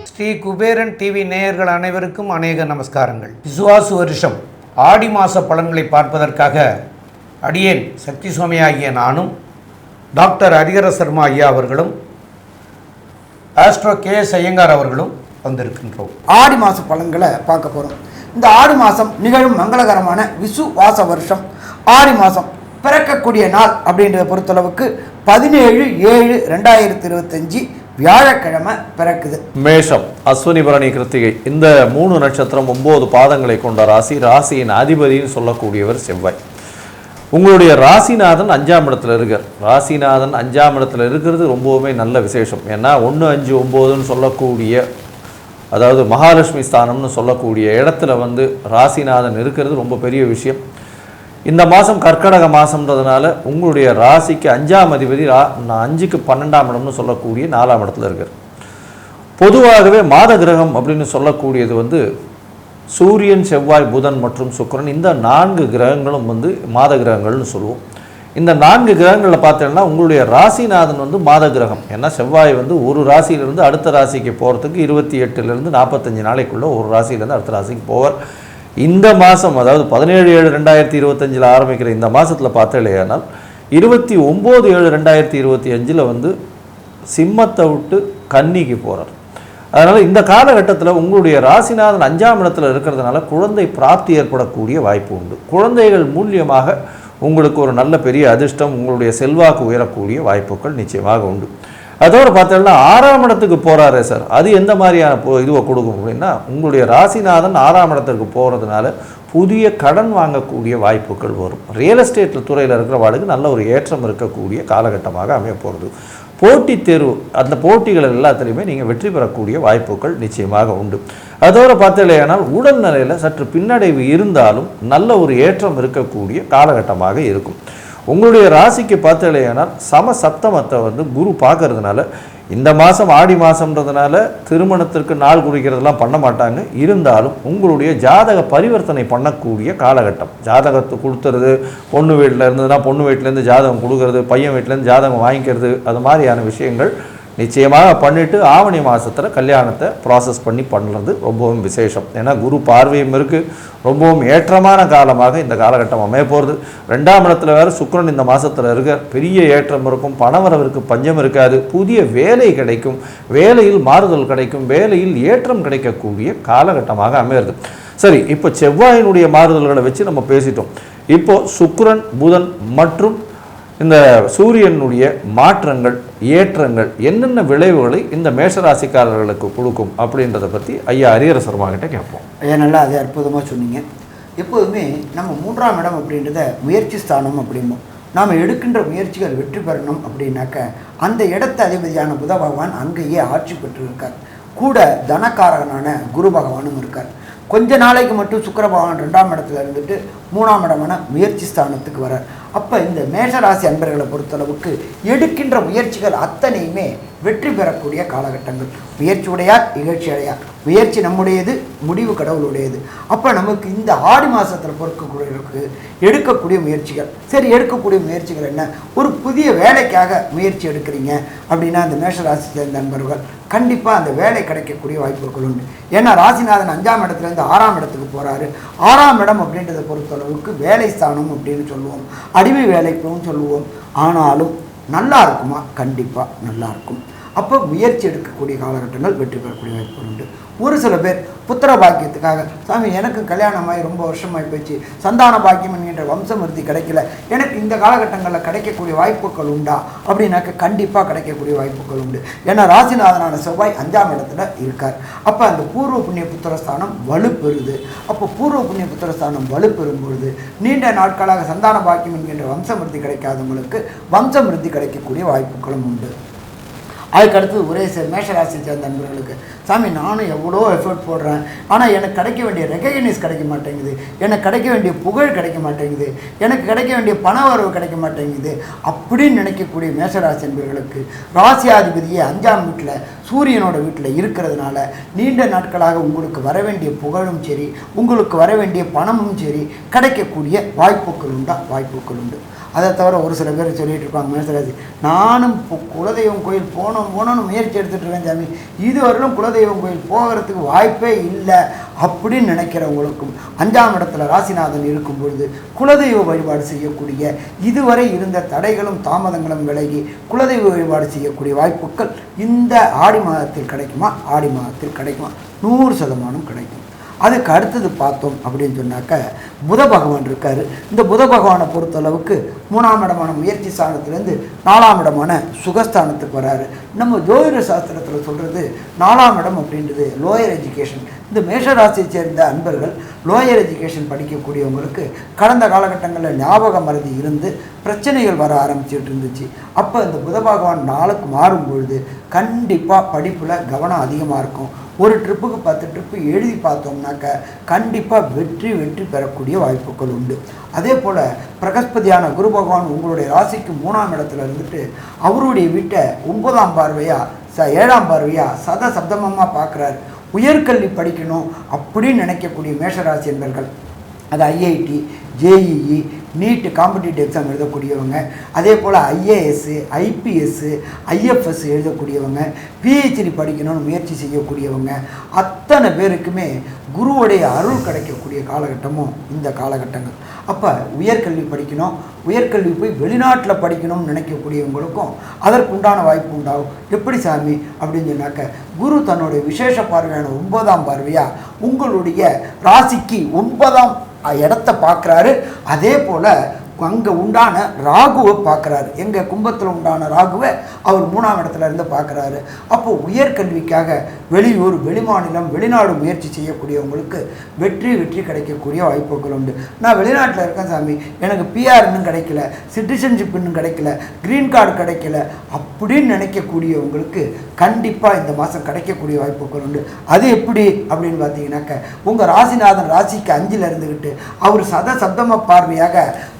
Sri Kuberan TV நேயர்கள் அனைவருக்கும் அநேக நமஸ்காரங்கள். விசுவாசு வருஷம் ஆடி மாத பலன்களை பார்ப்பதற்காக அடியேன் சக்தி சுவாமி ஆகிய நானும் டாக்டர் ஹரிஹர சர்மா ஐயா அவர்களும் ஆஸ்ட்ரோ KS ஐயங்கார் அவர்களும் வந்திருக்கின்றோம். ஆடி மாத பலன்களை பார்க்க போகிறோம். இந்த ஆடி மாதம் நிகழும் மங்களகரமான விசுவாச வருஷம் ஆடி மாதம் பிறக்கக்கூடிய நாள் அப்படின்றத பொறுத்தளவுக்கு 17/7/2025 வியாழக்கிழமை பிறக்குது. மேஷம் அஸ்வினி பரணி கிருத்திகை இந்த 3 நட்சத்திரம் 9 பாதங்களை கொண்ட ராசி. ராசியின் அதிபதினு சொல்லக்கூடியவர் செவ்வாய். உங்களுடைய ராசிநாதன் 5ஆம் இடத்துல இருக்கார். ராசிநாதன் 5ஆம் இடத்துல இருக்கிறது ரொம்பவுமே நல்ல விசேஷம். ஏன்னா 1, 5, 9ன்னு சொல்லக்கூடிய, அதாவது மகாலட்சுமி ஸ்தானம்னு சொல்லக்கூடிய இடத்துல ராசிநாதன் இருக்கிறது ரொம்ப பெரிய விஷயம். இந்த மாதம் கர்க்கடக மாதம்ன்றதுனால உங்களுடைய ராசிக்கு 5ஆம் அதிபதி 5க்கு 12ஆம் இடம்னு சொல்லக்கூடிய 4ஆம் இடத்துல இருக்கார். பொதுவாகவே மாத கிரகம் அப்படின்னு சொல்லக்கூடியது சூரியன், செவ்வாய், புதன் மற்றும் சுக்கிரன், இந்த 4 கிரகங்களும் மாத கிரகங்கள்னு சொல்லுவோம். இந்த 4 கிரகங்களில் பார்த்தீங்கன்னா உங்களுடைய ராசிநாதன் மாத கிரகம். ஏன்னா செவ்வாய் ஒரு ராசியிலிருந்து அடுத்த ராசிக்கு போகிறதுக்கு 28லேருந்து 45 நாளைக்குள்ளே ஒரு ராசியிலேருந்து அடுத்த ராசிக்கு போவார். இந்த மாதம், அதாவது 17/7/2025 ஆரம்பிக்கிற இந்த மாதத்தில் பார்த்தீங்கன்னா 29/7/2025 சிம்மத்தை விட்டு கன்னிக்கு போகிறார். அதனால் இந்த காலகட்டத்தில் உங்களுடைய ராசிநாதன் 5ஆம் இடத்துல இருக்கிறதுனால குழந்தை பிராப்தி ஏற்படக்கூடிய வாய்ப்பு உண்டு. குழந்தைகள் மூலியமாக உங்களுக்கு ஒரு நல்ல பெரிய அதிர்ஷ்டம், உங்களுடைய செல்வாக்கு உயரக்கூடிய வாய்ப்புகள் நிச்சயமாக உண்டு. அதோடு பார்த்தீங்கன்னா 6ஆம் இடத்துக்கு போகிறாரே சார், அது எந்த மாதிரியான இதுவை கொடுக்கும் அப்படின்னா, உங்களுடைய ராசிநாதன் 6ஆம் இடத்துக்கு போகிறதுனால புதிய கடன் வாங்கக்கூடிய வாய்ப்புகள் வரும். ரியல் எஸ்டேட் துறையில் இருக்கிறவாளுக்கு நல்ல ஒரு ஏற்றம் இருக்கக்கூடிய காலகட்டமாக அமைய போகிறது. போட்டித் தேர்வு, அந்த போட்டிகள் எல்லாத்துலேயுமே நீங்கள் வெற்றி பெறக்கூடிய வாய்ப்புகள் நிச்சயமாக உண்டு. அதோடு பார்த்தீங்கன்னா உடல்நிலையில் சற்று பின்னடைவு இருந்தாலும் நல்ல ஒரு ஏற்றம் இருக்கக்கூடிய காலகட்டமாக இருக்கும். உங்களுடைய ராசிக்கு பார்த்தீங்கன்னா சம சப்தமத்தை குரு பார்க்கறதுனால இந்த மாதம் ஆடி மாதம்ன்றதுனால திருமணத்திற்கு நாள் குறிக்கிறதெல்லாம் பண்ண மாட்டாங்க. இருந்தாலும் உங்களுடைய ஜாதக பரிவர்த்தனை பண்ணக்கூடிய காலகட்டம். ஜாதகத்தை கொடுத்துறது, பொண்ணு வீட்டில் இருந்ததுன்னா பொண்ணு வீட்டிலேருந்து ஜாதகம் கொடுக்கறது, பையன் வீட்டிலேருந்து ஜாதகம் வாங்கிக்கிறது, அது மாதிரியான விஷயங்கள் நிச்சயமாக பண்ணிவிட்டு ஆவணி மாதத்தில் கல்யாணத்தை ப்ராசஸ் பண்ணி பண்ணுறது ரொம்பவும் விசேஷம். ஏன்னா குரு பார்வையும் இருக்குது. ரொம்பவும் ஏற்றமான காலமாக இந்த காலகட்டம் அமைய போகிறது. 2ஆம் இடத்துல வேறு சுக்கிரன் இந்த மாதத்தில் இருக்க, பெரிய ஏற்றம் இருக்கும். பணவரவிற்கு பஞ்சம் இருக்காது. புதிய வேலை கிடைக்கும், வேலையில் மாறுதல் கிடைக்கும், வேலையில் ஏற்றம் கிடைக்கக்கூடிய காலகட்டமாக அமையிறது. சரி, இப்போ செவ்வாயினுடைய மாறுதல்களை வச்சு நம்ம பேசிட்டோம். இப்போது சுக்கிரன், புதன் மற்றும் இந்த சூரியனுடைய மாற்றங்கள், ஏற்றங்கள் என்னென்ன விளைவுகளை இந்த மேஷராசிக்காரர்களுக்கு கொடுக்கும் அப்படின்றத பற்றி ஐயா ஹரிஹர சர்மா கிட்ட கேட்போம். ஐயா, நல்லா அது அற்புதமாக சொன்னீங்க. எப்போதுமே நம்ம 3ஆம் இடம் அப்படின்றத முயற்சி ஸ்தானம் அப்படிம்போம். நாம் எடுக்கின்ற முயற்சிகள் வெற்றி பெறணும் அப்படின்னாக்க அந்த இடத்த அதிபதியான புத பகவான் அங்கேயே ஆட்சி பெற்றிருக்கார். கூட தனக்காரகனான குரு பகவானும் இருக்கார். கொஞ்ச நாளைக்கு மட்டும் சுக்கிர பகவான் 2ஆம் இடத்துல இருந்துட்டு 3ஆம் இடமான முயற்சி ஸ்தானத்துக்கு வரார். அப்போ இந்த மேஷராசி அன்பர்களை பொறுத்தளவுக்கு எடுக்கின்ற முயற்சிகள் அத்தனையுமே வெற்றி பெறக்கூடிய காலகட்டங்கள். முயற்சி உடையார் இகழ்ச்சி அடையார். முயற்சி நம்முடையது, முடிவு கடவுளுடையது. அப்போ நமக்கு இந்த ஆடி மாதத்தில் பொறுக்கக்கூடியவருக்கு எடுக்கக்கூடிய முயற்சிகள், சரி எடுக்கக்கூடிய முயற்சிகள் என்ன, ஒரு புதிய வேலைக்காக முயற்சி எடுக்கிறீங்க அப்படின்னா அந்த மேஷராசி சேர்ந்த நண்பர்கள் கண்டிப்பாக அந்த வேலை கிடைக்கக்கூடிய வாய்ப்புகள் உண்டு. ஏன்னா ராசிநாதன் 5ஆம் இடத்துலேருந்து 6ஆம் இடத்துக்கு போகிறாரு. 6ஆம் இடம் அப்படின்றத பொறுத்தளவுக்கு வேலை ஸ்தானம் அப்படின்னு சொல்லுவோம், அடிமை வேலைக்கும் சொல்லுவோம். ஆனாலும் நல்லா இருக்குமா? கண்டிப்பாக நல்லா இருக்கும். அப்போ முயற்சி எடுக்கக்கூடிய காலகட்டங்கள் வெற்றி பெறக்கூடிய வாய்ப்புகள் உண்டு. ஒரு சில பேர் புத்திர பாக்கியத்துக்காக, சாமி எனக்கு கல்யாணமாகி ரொம்ப வருஷமாகி போச்சு, சந்தான பாக்கியம் என்கின்ற வம்சமிருத்தி கிடைக்கல, எனக்கு இந்த காலகட்டங்களில் கிடைக்கக்கூடிய வாய்ப்புகள் உண்டா அப்படின்னாக்க கண்டிப்பாக கிடைக்கக்கூடிய வாய்ப்புகள் உண்டு. ஏன்னா ராசிநாதனான செவ்வாய் 5ஆம் இடத்துல இருக்கார். அப்போ அந்த பூர்வ புண்ணிய புத்திரஸ்தானம் வலுப்பெறுது. அப்போ பூர்வ புண்ணிய புத்திரஸ்தானம் வலுப்பெறும் பொழுது நீண்ட நாட்களாக சந்தான பாக்கியம் என்கின்ற வம்சமிருத்தி கிடைக்காதவங்களுக்கு வம்சமிருத்தி கிடைக்கக்கூடிய வாய்ப்புகளும் உண்டு. அதுக்கடுத்து ஒரே மேஷராசி சேர்ந்த நண்பர்களுக்கு, சாமி நானும் எவ்வளோ எஃபர்ட் போடுறேன், ஆனால் எனக்கு கிடைக்க வேண்டிய ரெகக்னைஸ் கிடைக்க மாட்டேங்குது, எனக்கு கிடைக்க வேண்டிய புகழ் கிடைக்க மாட்டேங்குது, எனக்கு கிடைக்க வேண்டிய பண வரவு கிடைக்க மாட்டேங்குது அப்படின்னு நினைக்கக்கூடிய மேஷராசி நண்பர்களுக்கு ராசியாதிபதியே 5ஆம் வீட்டில் சூரியனோட வீட்டில் இருக்கிறதுனால நீண்ட நாட்களாக உங்களுக்கு வர வேண்டிய புகழும் சரி, உங்களுக்கு வர வேண்டிய பணமும் சரி கிடைக்கக்கூடிய வாய்ப்புகள் உண்டு. அதை தவிர ஒரு சில பேர் சொல்லிகிட்டு இருப்பாங்க மேசராசி, நானும் குலதெய்வம் கோயில் போகணும்னு முயற்சி எடுத்துகிட்டு இருக்கேன் சாமி, இதுவரையிலும் குலதெய்வம் கோயில் போகிறதுக்கு வாய்ப்பே இல்லை அப்படின்னு நினைக்கிறவங்களுக்கும் 5ஆம் இடத்துல ராசிநாதன் இருக்கும் பொழுது குலதெய்வ வழிபாடு செய்யக்கூடிய, இதுவரை இருந்த தடைகளும் தாமதங்களும் விலகி குலதெய்வ வழிபாடு செய்யக்கூடிய வாய்ப்புகள் இந்த ஆடி மாதத்தில் கிடைக்குமா? ஆடி மாதத்தில் கிடைக்குமா? 100% கிடைக்கும். அதுக்கு அடுத்தது பார்த்தோம் அப்படின்னு சொன்னாக்க புத பகவான் இருக்கார். இந்த புத பகவானை பொறுத்தளவுக்கு 3ஆம் இடமான முயற்சி ஸ்தானத்துலேருந்து 4ஆம் இடமான சுகஸ்தானத்துக்கு வராரு. நம்ம ஜோதிட சாஸ்திரத்தில் சொல்கிறது 4ஆம் இடம் அப்படின்றது லோயர் எஜுகேஷன். இந்த மேஷராசியை சேர்ந்த அன்பர்கள் லோயர் எஜுகேஷன் படிக்கக்கூடியவங்களுக்கு கடந்த காலகட்டங்களில் ஞாபக மறதி இருந்து பிரச்சனைகள் வர ஆரம்பிச்சுட்டு இருந்துச்சு. அப்போ இந்த புத பகவான் நாளுக்கு மாறும் பொழுது கண்டிப்பாக படிப்பில் கவனம் அதிகமாக இருக்கும். ஒரு ட்ரிப்புக்கு 10 ட்ரிப்பு எழுதி பார்த்தோம்னாக்க கண்டிப்பாக வெற்றி பெறக்கூடிய வாய்ப்புகள் உண்டு. அதே போல் பிரகஸ்பதியான குரு பகவான் உங்களுடைய ராசிக்கு 3ஆம் இடத்துல இருந்துட்டு அவருடைய வீட்டை 9ஆம் பார்வையாக 7ஆம் பார்வையாக சப்தமமாக பார்க்குறாரு. உயர்கல்வி படிக்கணும் அப்படின்னு நினைக்கக்கூடிய மேஷராசி என்பர்கள், அது ஐஐடி, ஜேஇஇ, நீட்டு காம்படிட்டிவ் எக்ஸாம் எழுதக்கூடியவங்க, அதே போல் ஐஏஎஸ்ஸு, ஐபிஎஸ்ஸு, ஐஎஃப்எஸ் எழுதக்கூடியவங்க, பிஹெச்டி படிக்கணும்னு முயற்சி செய்யக்கூடியவங்க, அத்தனை பேருக்குமே குருவுடைய அருள் கிடைக்கக்கூடிய காலகட்டமும் இந்த காலகட்டங்கள். அப்போ உயர்கல்வி படிக்கணும், உயர்கல்வி போய் வெளிநாட்டில் படிக்கணும்னு நினைக்கக்கூடியவங்களுக்கும் அதற்குண்டான வாய்ப்பு உண்டாகும். எப்படி சாமி அப்படின்னு சொன்னாக்க, குரு தன்னுடைய விசேஷ பார்வையான 9ஆம் பார்வையாக உங்களுடைய ராசிக்கு 9ஆம் இடத்த பார்க்குறாரு. அதே போல் அங்கே உண்டான ராகுவை பார்க்குறாரு. எங்கள் கும்பத்தில் உண்டான ராகுவை அவர் 3ஆம் இடத்துல இருந்து பார்க்குறாரு. அப்போது உயர்கல்விக்காக வெளியூர், வெளிமாநிலம், வெளிநாடு முயற்சி செய்யக்கூடியவங்களுக்கு வெற்றி கிடைக்கக்கூடிய வாய்ப்புகள் உண்டு. நான் வெளிநாட்டில் இருக்கேன் சாமி, எனக்கு பிஆர் இன்னும் கிடைக்கல, சிட்டிசன்ஷிப் இன்னும் கிடைக்கல, க்ரீன் கார்டு கிடைக்கல அப்படின்னு நினைக்கக்கூடியவங்களுக்கு கண்டிப்பாக இந்த மாதம் கிடைக்கக்கூடிய வாய்ப்புகள் உண்டு. அது எப்படி அப்படின்னு பார்த்தீங்கன்னாக்க, உங்கள் ராசிநாதன் ராசிக்கு 5ல் இருந்துக்கிட்டு அவர் சப்தம பார்வையாக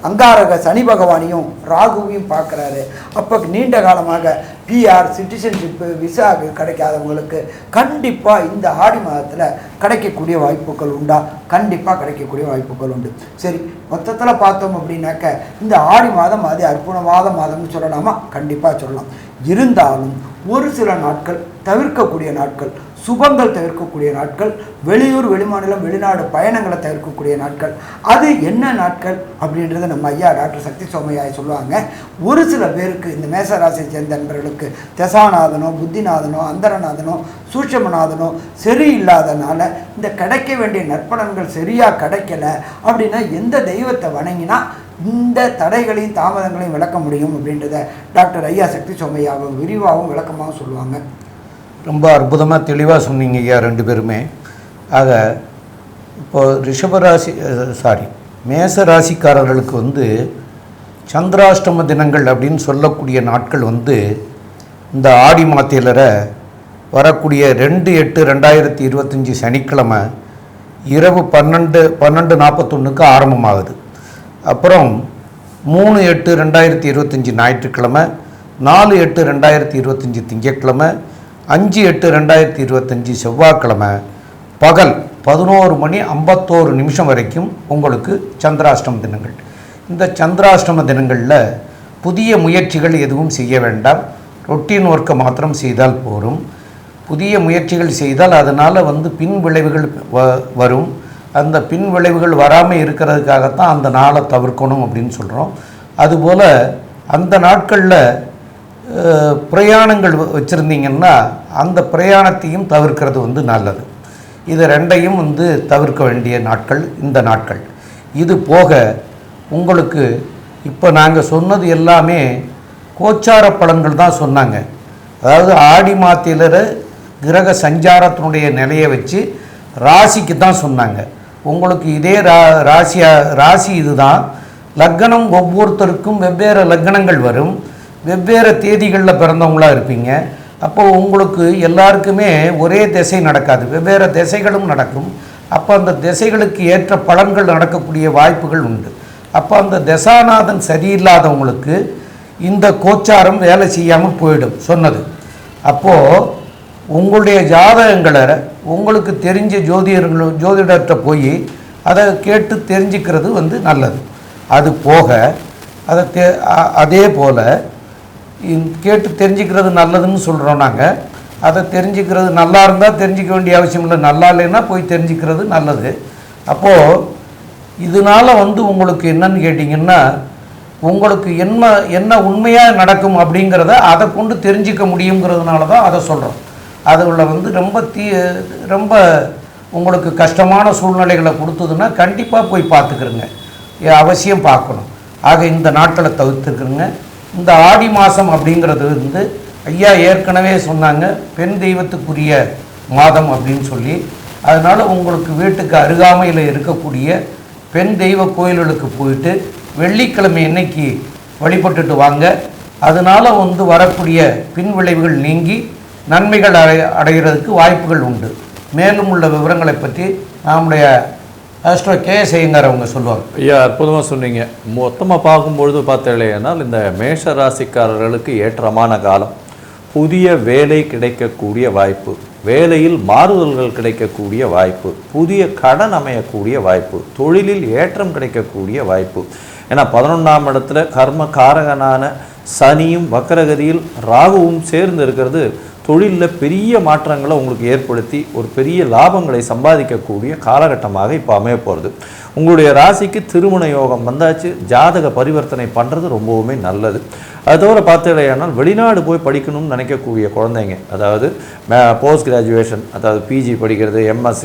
அங்காரக சனி பகவானையும் ராகுவையும் பார்க்குறாரு. அப்போ நீண்ட காலமாக பிஆர், சிட்டிசன்ஷிப்பு, விசா கிடைக்காதவங்களுக்கு கண்டிப்பாக இந்த ஆடி மாதத்தில் கிடைக்கக்கூடிய வாய்ப்புகள் உண்டா? கண்டிப்பாக கிடைக்கக்கூடிய வாய்ப்புகள் உண்டு. சரி, மொத்தத்தில் பார்த்தோம் அப்படின்னாக்க இந்த ஆடி மாதம் அது அற்புதமான மாதம்னு சொல்லலாமா? கண்டிப்பாக சொல்லலாம். இருந்தாலும் ஒரு சில நாட்கள் தவிர்க்கக்கூடிய நாட்கள், சுபங்கள் தவிர்க்கக்கூடிய நாட்கள், வெளியூர், வெளிமாநிலம், வெளிநாடு பயணங்களை தவிர்க்கக்கூடிய நாட்கள். அது என்ன நாட்கள் அப்படின்றத நம்ம ஐயா டாக்டர் சக்தி சோமையா சொல்லுவாங்க. ஒரு சில பேருக்கு இந்த மேசராசியை சேர்ந்த நண்பர்களுக்கு தசாநாதனோ, புத்திநாதனோ, அந்தரநாதனோ, சூட்சமநாதனோ சரியில்லாதனால இந்த கிடைக்க வேண்டிய நற்பலன்கள் சரியாக கிடைக்கல அப்படின்னா எந்த தெய்வத்தை வணங்கினா இந்த தடைகளையும் தாமதங்களையும் விளக்க முடியும் அப்படின்றத டாக்டர் ஐயா சக்தி சோமையாவும் விரிவாகவும் விளக்கமாகவும் சொல்லுவாங்க. ரொம்ப அற்புதமாக தெளிவாக சொன்னீங்க ஐயா 2 பேருமே. ஆக இப்போ மேச ராசிக்காரர்களுக்கு சந்திராஷ்டம தினங்கள் அப்படின்னு சொல்லக்கூடிய நாட்கள் இந்த ஆடி மாதத்தில் வரக்கூடிய 2/8/2025 சனிக்கிழமை இரவு 12:41 ஆரம்பமாகுது. அப்புறம் 3/8/2025 ஞாயிற்றுக்கிழமை, 4/8/2025 திங்கட்கிழமை, 5/8/2025 செவ்வாய்க்கிழமை பகல் 11:51 வரைக்கும் உங்களுக்கு சந்திராஷ்டம தினங்கள். இந்த சந்திராஷ்டம தினங்களில் புதிய முயற்சிகள் எதுவும் செய்ய வேண்டாம். ரொட்டீன் ஒர்க்கை மாத்திரம் செய்தால் போரும். புதிய முயற்சிகள் செய்தால் அதனால் பின் விளைவுகள் வரும். அந்த பின் விளைவுகள் வராமல் இருக்கிறதுக்காகத்தான் அந்த நாளை தவிர்க்கணும் அப்படின்னு சொல்கிறோம். அதுபோல் அந்த நாட்களில் பிரயாணங்கள் வச்சுருந்தீங்கன்னா அந்த பிரயாணத்தையும் தவிர்க்கிறது நல்லது. இது 2ஐயும் தவிர்க்க வேண்டிய நாட்கள் இந்த நாட்கள். இது போக உங்களுக்கு இப்போ நாங்கள் சொன்னது எல்லாமே கோச்சார பலன்கள் தான் சொன்னாங்க. அதாவது ஆடி மாதத்தில் கிரக சஞ்சாரத்தினுடைய நிலையை வச்சு ராசிக்கு தான் சொன்னாங்க. உங்களுக்கு இதே ராசி இதுதான். லக்னம் ஒவ்வொருத்தருக்கும் வெவ்வேறு லக்னங்கள் வரும், வெவ்வேறு தேதிகளில் பிறந்தவங்களாக இருப்பீங்க. அப்போது உங்களுக்கு எல்லாருக்குமே ஒரே திசை நடக்காது, வெவ்வேறு திசைகளும் நடக்கும். அப்போ அந்த திசைகளுக்கு ஏற்ற பலன்கள் நடக்கக்கூடிய வாய்ப்புகள் உண்டு. அப்போ அந்த தசாநாதன் சரியில்லாதவங்களுக்கு இந்த கோச்சாரம் வேலை செய்யாமல் போயிடும் சொன்னது. அப்போது உங்களுடைய ஜாதகங்களை உங்களுக்கு தெரிஞ்ச ஜோதிடர்கிட்ட போய் அதை கேட்டு தெரிஞ்சுக்கிறது நல்லது. அது போக அதே போல் கேட்டு தெரிஞ்சுக்கிறது நல்லதுன்னு சொல்கிறோம் நாங்கள். அதை தெரிஞ்சுக்கிறது நல்லா இருந்தால் தெரிஞ்சிக்க வேண்டிய அவசியம் இல்லை, நல்லா இல்லைன்னா போய் தெரிஞ்சுக்கிறது நல்லது. அப்போது இதனால் உங்களுக்கு என்னன்னு கேட்டிங்கன்னா, உங்களுக்கு என்ன உண்மையாக நடக்கும் அப்படிங்கிறத அதை கொண்டு தெரிஞ்சிக்க முடியுங்கிறதுனால தான் அதை சொல்கிறோம். அதில் ரொம்ப உங்களுக்கு கஷ்டமான சூழ்நிலைகளை கொடுத்ததுன்னா கண்டிப்பாக போய் பார்த்துக்கிறங்க, அவசியம் பார்க்கணும். ஆக இந்த நாட்களை தவிர்த்துக்கிறங்க. இந்த ஆடி மாதம் அப்படிங்கிறது ஐயா ஏற்கனவே சொன்னாங்க, பெண் தெய்வத்துக்குரிய மாதம் அப்படின்னு சொல்லி. அதனால் உங்களுக்கு வீட்டுக்கு அருகாமையில் இருக்கக்கூடிய பெண் தெய்வ கோயில்களுக்கு போயிட்டு வெள்ளிக்கிழமை அன்னைக்கு வழிபட்டுட்டு வாங்க. அதனால் வரக்கூடிய பின் விளைவுகள் நீங்கி நன்மைகள் அடைகிறதுக்கு வாய்ப்புகள் உண்டு. மேலும் உள்ள விவரங்களை பற்றி நம்முடைய ஆஸ்ட்ரோ கேஎஸ் ஐயங்கார் அவங்க சொல்லுவாங்க. ஐயா, அற்புதமாக சொன்னீங்க. மொத்தமாக பார்க்கும்பொழுது பார்த்தேனால் இந்த மேஷ ராசிக்காரர்களுக்கு ஏற்றமான காலம். புதிய வேலை கிடைக்கக்கூடிய வாய்ப்பு, வேலையில் மாறுதல்கள் கிடைக்கக்கூடிய வாய்ப்பு, புதிய கடன் அமையக்கூடிய வாய்ப்பு, தொழிலில் ஏற்றம் கிடைக்கக்கூடிய வாய்ப்பு. ஏன்னா 11ஆம் இடத்துல கர்ம காரகனான சனியும் வக்கரகதியில் ராகுவும் சேர்ந்து இருக்கிறது தொழிலில் பெரிய மாற்றங்களை உங்களுக்கு ஏற்படுத்தி ஒரு பெரிய லாபங்களை சம்பாதிக்கக்கூடிய காலகட்டமாக இப்போ அமைய போகிறது. உங்களுடைய ராசிக்கு திருமண யோகம் வந்தாச்சு. ஜாதக பரிவர்த்தனை பண்ணுறது ரொம்பவுமே நல்லது. அது தவிர பார்த்தீங்கன்னா வெளிநாடு போய் படிக்கணும்னு நினைக்கக்கூடிய குழந்தைங்க, அதாவது போஸ்ட் கிராஜுவேஷன், அதாவது பிஜி படிக்கிறது, எம்எஸ்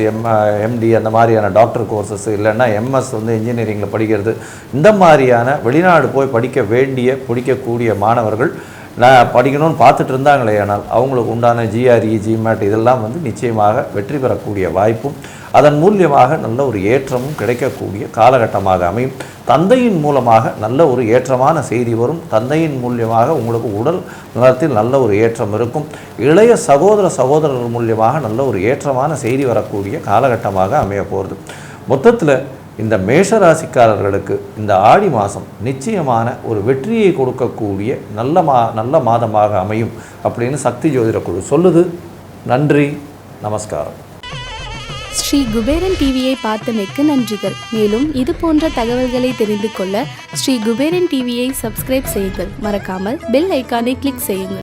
எம்டி அந்த மாதிரியான டாக்டர் கோர்சஸ், இல்லைன்னா எம்எஸ் இன்ஜினியரிங்கில் படிக்கிறது, இந்த மாதிரியான வெளிநாடு போய் படிக்கக்கூடிய மாணவர்கள் நான் படிக்கணும்னு பார்த்துட்டு இருந்தாங்களே, ஆனால் அவங்களுக்கு உண்டான ஜிஆர்இ ஜிமேட் இதெல்லாம் நிச்சயமாக வெற்றி பெறக்கூடிய வாய்ப்பும் அதன் மூலியமாக நல்ல ஒரு ஏற்றமும் கிடைக்கக்கூடிய காலகட்டமாக அமையும். தந்தையின் மூலமாக நல்ல ஒரு ஏற்றமான செய்தி வரும். தந்தையின் மூலியமாக உங்களுக்கு உடல் நலத்தில் நல்ல ஒரு ஏற்றம் இருக்கும். இளைய சகோதரர்கள் மூலியமாக நல்ல ஒரு ஏற்றமான செய்தி வரக்கூடிய காலகட்டமாக அமைய போகிறது. மொத்தத்தில் இந்த மேஷராசிக்காரர்களுக்கு இந்த ஆடி மாதம் நிச்சயமான ஒரு வெற்றியை கொடுக்கக்கூடிய நல்ல மாதமாக அமையும் அப்படின்னு சக்தி ஜோதிட குழு சொல்லுது. நன்றி, நமஸ்காரம். ஸ்ரீ குபேரன் டிவியை பார்த்தமைக்கு நன்றிகள். மேலும் இது போன்ற தகவல்களை தெரிந்து கொள்ள ஸ்ரீ குபேரன் டிவியை சப்ஸ்கிரைப் செய்யுங்கள். மறக்காமல் பெல் ஐக்கானை கிளிக் செய்யுங்கள்.